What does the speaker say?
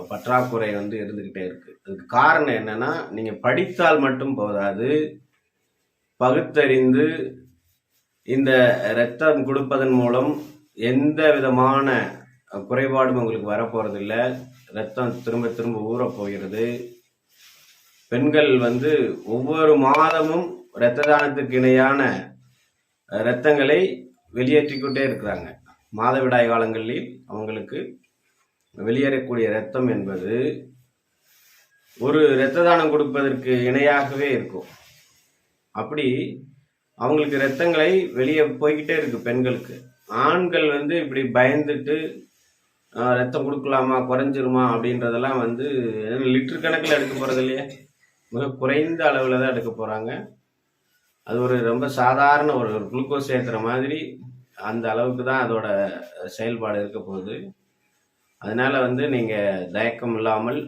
பற்றாக்குறை இருந்துகிட்டே இருக்கு. அதுக்கு காரணம் என்னன்னா, நீங்க படித்தால் மட்டும் போதாது, பகுத்தறிந்து இந்த இரத்தம் கொடுப்பதன் மூலம் எந்த விதமான குறைபாடும் உங்களுக்கு வரப்போறது இல்லை. ரத்தம் திரும்ப திரும்ப ஊறப் போகிறது. பெண்கள் ஒவ்வொரு மாதமும் இரத்த தானத்துக்கு இணையான இரத்தங்களை வெளியேற்றிக்கொண்டே இருக்கிறாங்க. மாதவிடாய் காலங்களில் அவங்களுக்கு வெளியேறக்கூடிய இரத்தம் என்பது ஒரு இரத்த தானம் கொடுப்பதற்கு இணையாகவே இருக்கும். அப்படி அவங்களுக்கு இரத்தங்களை வெளியே போய்கிட்டே இருக்கு பெண்களுக்கு. ஆண்கள் இப்படி பயந்துட்டு ரத்தம் கொடுக்கலாமா, குறைஞ்சிருமா அப்படின்றதெல்லாம் லிட்டர் கணக்கில் எடுக்க போறது இல்லையா, மிக குறைந்த அளவில் தான் எடுக்க போறாங்க. அது ஒரு ரொம்ப சாதாரண ஒரு குளுக்கோஸ் ஏற்றுற மாதிரி அந்த அளவுக்கு தான் அதோட செயல்பாடு இருக்க போகுது. அதனால நீங்க தயக்கம் இல்லாமல்